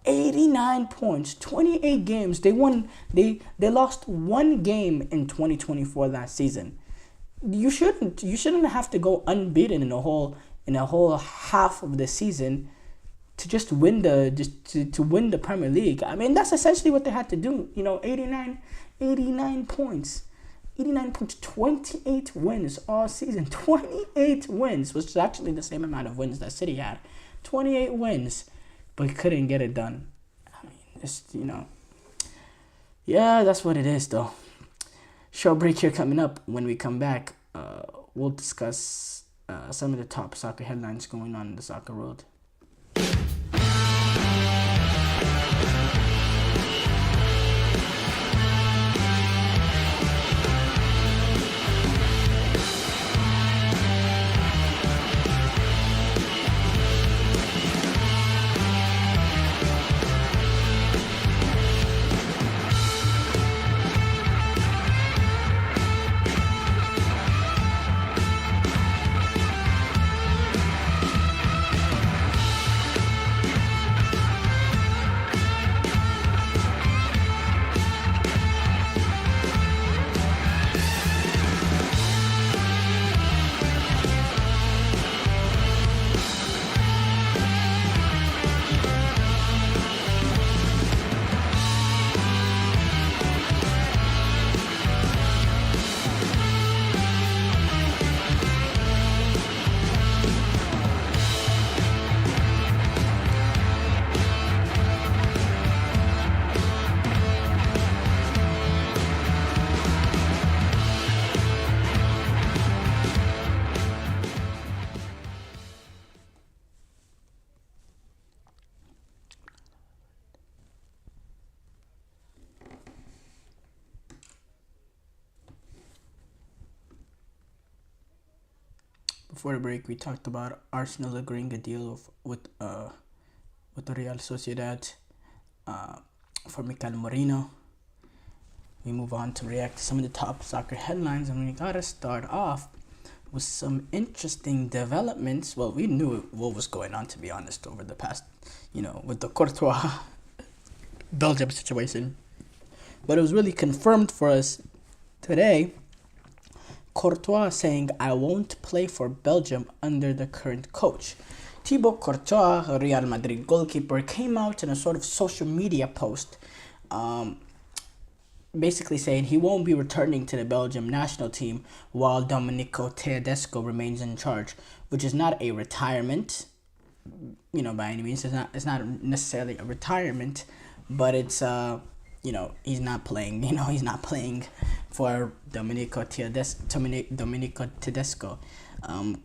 89 points, 28 games. They won. They lost one game in 2024 last season. You shouldn't have to go unbeaten in a whole half of the season to just win to win the Premier League. I mean, that's essentially what they had to do. 89 points. 89 points, 28 wins all season. 28 wins, which is actually the same amount of wins that City had. 28 wins, but couldn't get it done. I mean, it's, yeah, that's what it is, though. Short break here coming up. When we come back, we'll discuss some of the top soccer headlines going on in the soccer world. Before the break, we talked about Arsenal agreeing a deal with the Real Sociedad for Mikel Merino. We move on to react to some of the top soccer headlines, and we gotta start off with some interesting developments. Well, we knew what was going on, to be honest, over the past, with the Courtois Belgium situation. But it was really confirmed for us today. Courtois saying, "I won't play for Belgium under the current coach." Thibaut Courtois, a Real Madrid goalkeeper, came out in a sort of social media post basically saying he won't be returning to the Belgium national team while Domenico Tedesco remains in charge, which is not a retirement, by any means. It's not necessarily a retirement, but it's he's not playing. He's not playing for Domenico Tedesco.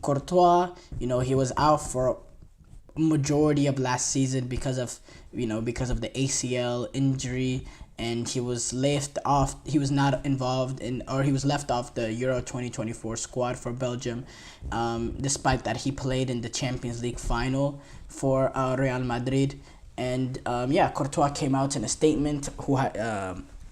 Courtois, he was out for a majority of last season because of the ACL injury, and he was left off. He was not involved he was left off the Euro 2024 squad for Belgium, despite that he played in the Champions League final for Real Madrid. And Courtois came out in a statement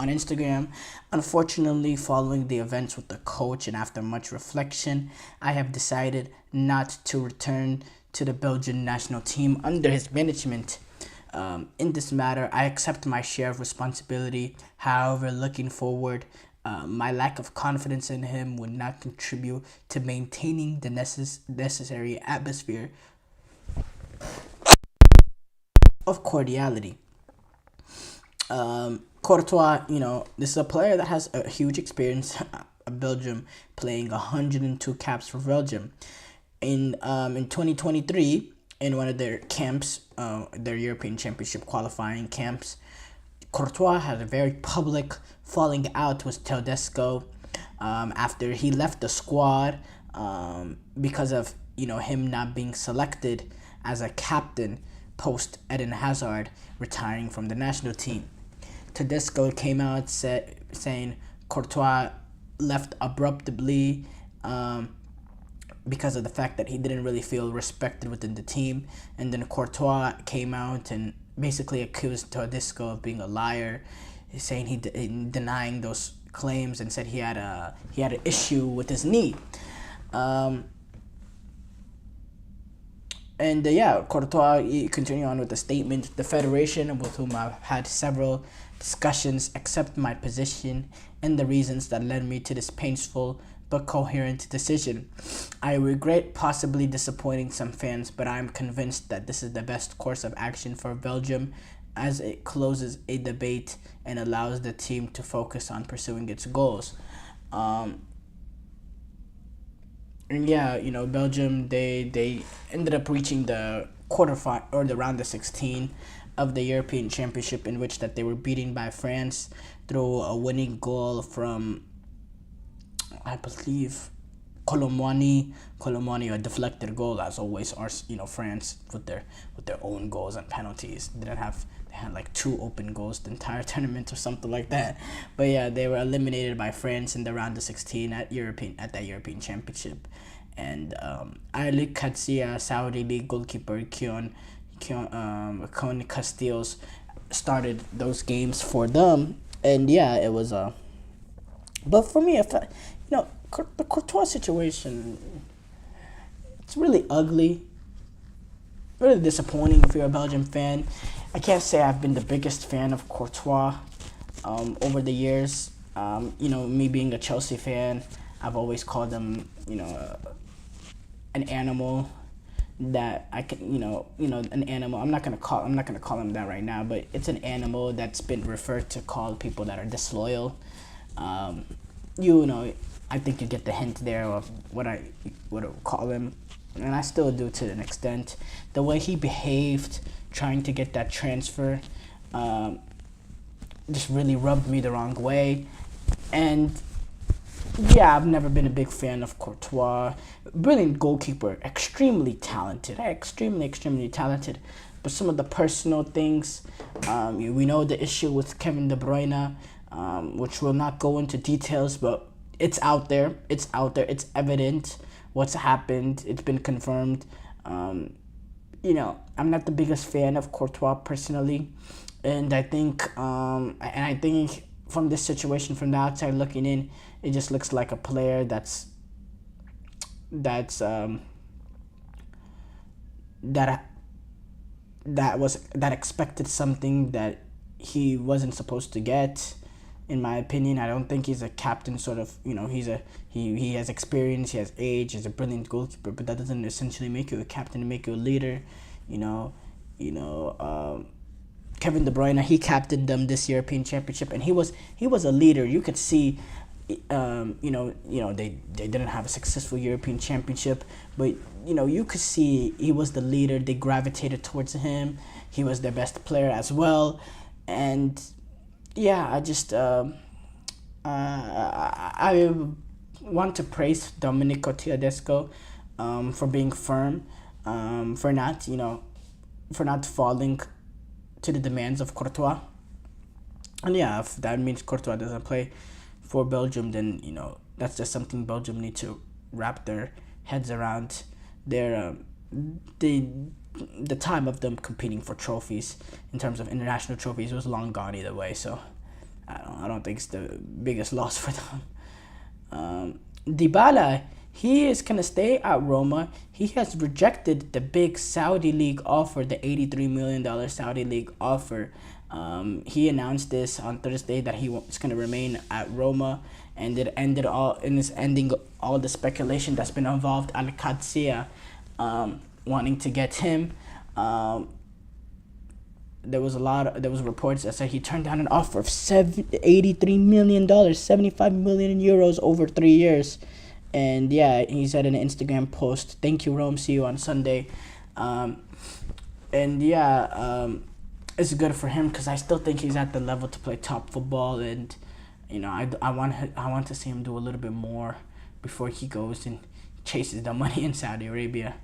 on Instagram. "Unfortunately, following the events with the coach and after much reflection, I have decided not to return to the Belgian national team under his management. In this matter, I accept my share of responsibility. However, looking forward, my lack of confidence in him would not contribute to maintaining the necessary atmosphere of cordiality." Courtois, this is a player that has a huge experience of Belgium, playing 102 caps for Belgium. In 2023, in one of their camps, their European Championship qualifying camps, Courtois had a very public falling out with Tedesco after he left the squad because of him not being selected as a captain post Eden Hazard retiring from the national team. Tedesco came out saying Courtois left abruptly because of the fact that he didn't really feel respected within the team. And then Courtois came out and basically accused Tedesco of being a liar, saying he denying those claims, and said he had an issue with his knee. Courtois continued on with the statement. "The federation, with whom I've had several discussions, accept my position and the reasons that led me to this painful but coherent decision. I regret possibly disappointing some fans, but I'm convinced that this is the best course of action for Belgium, as it closes a debate and allows the team to focus on pursuing its goals." Belgium, they ended up reaching the quarterfinal or the round of 16 of the European Championship, in which that they were beaten by France through a winning goal from, I believe, Colomwani, a deflected goal, as always. France with their own goals and penalties they had like 2 open goals the entire tournament or something like that. But yeah, they were eliminated by France in the round of 16 at that European Championship. And Ali Katsia, Saudi League goalkeeper Kion Casteels started those games for them. And yeah, it was but for me, the Courtois situation, it's really ugly, really disappointing if you're a Belgian fan. I can't say I've been the biggest fan of Courtois over the years. Me being a Chelsea fan, I've always called him, an animal that I can, an animal. I'm not gonna call him that right now, but it's an animal that's been referred to call people that are disloyal. I think you get the hint there of what I would call him, and I still do to an extent. The way he behaved trying to get that transfer just really rubbed me the wrong way. And yeah, I've never been a big fan of Courtois. Brilliant goalkeeper, extremely talented, extremely talented. But some of the personal things, we know the issue with Kevin De Bruyne, which we'll not go into details, but it's out there. It's evident what's happened. It's been confirmed. I'm not the biggest fan of Courtois personally, and I think from this situation, from the outside looking in, it just looks like a player that expected something that he wasn't supposed to get. In my opinion, I don't think he's a captain. Sort of, he has experience, he has age, he's a brilliant goalkeeper, but that doesn't essentially make you a captain and make you a leader. Kevin De Bruyne, he captained them this European Championship, and he was a leader. You could see, they didn't have a successful European Championship, but you could see he was the leader. They gravitated towards him. He was their best player as well, and yeah, I want to praise Domenico Tedesco for being firm, for not falling to the demands of Courtois. And yeah, if that means Courtois doesn't play for Belgium, then that's just something Belgium need to wrap their heads around. The time of them competing for trophies in terms of international trophies was long gone either way. So I don't think it's the biggest loss for them. Dybala, he is going to stay at Roma. He has rejected the big Saudi League offer, the $83 million Saudi League offer. He announced this on Thursday that he was going to remain at Roma, and it ended ending all the speculation that's been involved. Al Qadsiya wanting to get him. There was reports that said he turned down an offer of $83 million, 75 million euros over 3 years. And yeah, he said in an Instagram post, "Thank you, Rome. See you on Sunday." It's good for him because I still think he's at the level to play top football, and I want to see him do a little bit more before he goes and chases the money in Saudi Arabia.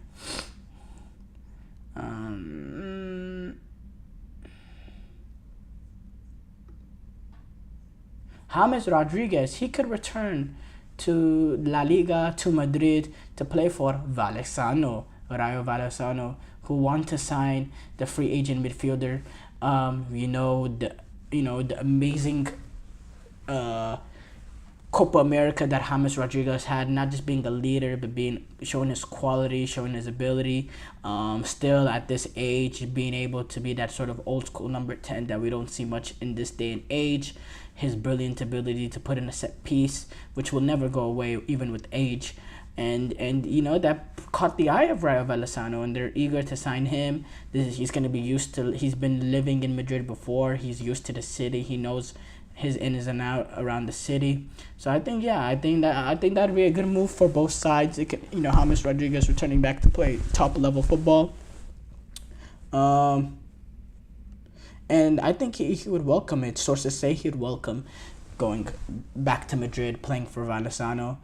James Rodriguez, he could return to La Liga, to Madrid, to play for Rayo Vallecano, who want to sign the free agent midfielder. The amazing Copa America that James Rodriguez had, not just being a leader, but showing his quality, showing his ability. Still at this age, being able to be that sort of old school number 10 that we don't see much in this day and age. His brilliant ability to put in a set piece, which will never go away even with age. And that caught the eye of Rayo Vallecano, and they're eager to sign him. He's going to be used to, he's been living in Madrid before. He's used to the city. He knows his ins and out around the city. So I think that'd be a good move for both sides. It could, James Rodriguez returning back to play top level football. And I think he would welcome it. Sources say he'd welcome going back to Madrid, playing for Vallecano,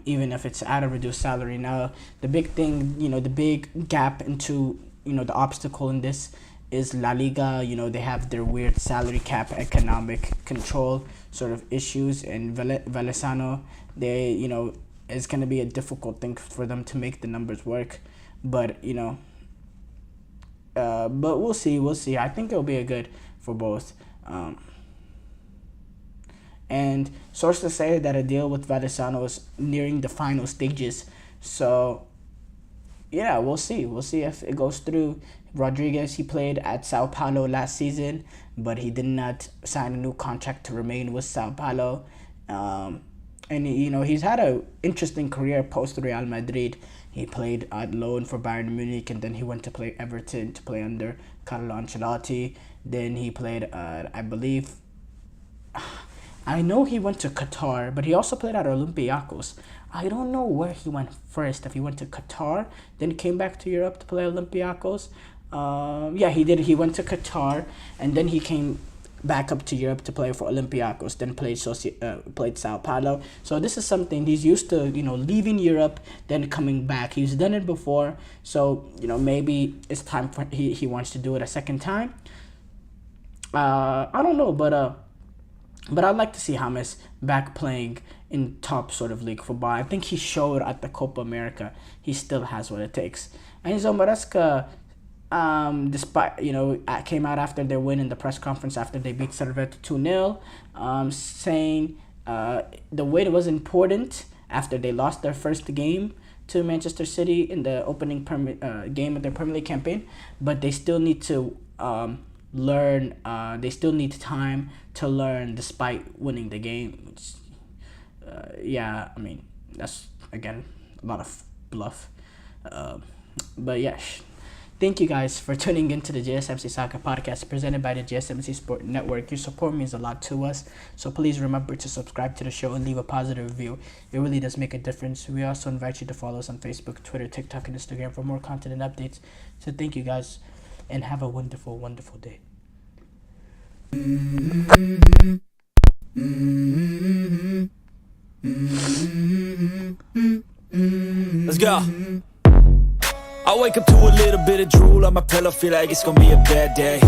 even if it's at a reduced salary. Now, the big thing, the big gap into, the obstacle in this is La Liga. They have their weird salary cap, economic control sort of issues, and Vallecano, it's going to be a difficult thing for them to make the numbers work. But, but we'll see. I think it'll be a good for both. And sources say that a deal with Vallecano is nearing the final stages. So, yeah, we'll see. We'll see if it goes through. Rodriguez, he played at Sao Paulo last season, but he did not sign a new contract to remain with Sao Paulo. And, he's had an interesting career post Real Madrid. He played at loan for Bayern Munich, and then he went to play Everton to play under Carlo Ancelotti. Then he played, I know he went to Qatar, but he also played at Olympiacos. I don't know where he went first, if he went to Qatar, then came back to Europe to play Olympiacos. Yeah, he did. He went to Qatar, and then he came back up to Europe to play for Olympiacos, then played Sao Paulo. So this is something he's used to, leaving Europe, then coming back. He's done it before, so, maybe it's time for he wants to do it a second time. I don't know, but But I'd like to see James back playing in top sort of league football. I think he showed at the Copa America he still has what it takes. Enzo Maresca, despite, came out after their win in the press conference after they beat Servette 2-0, saying the wait was important after they lost their first game to Manchester City in the opening game of their Premier League campaign, but they still need to learn. They still need time to learn despite winning the game. Which, that's again a lot of bluff. But yeah, thank you guys for tuning into the GSMC Soccer Podcast presented by the GSMC Sport Network. Your support means a lot to us, so please remember to subscribe to the show and leave a positive review. It really does make a difference. We also invite you to follow us on Facebook, Twitter, TikTok, and Instagram for more content and updates. So thank you guys, and have a wonderful, wonderful day. Let's go. I wake up to a little bit of drool on my pillow, feel like it's gonna be a bad day.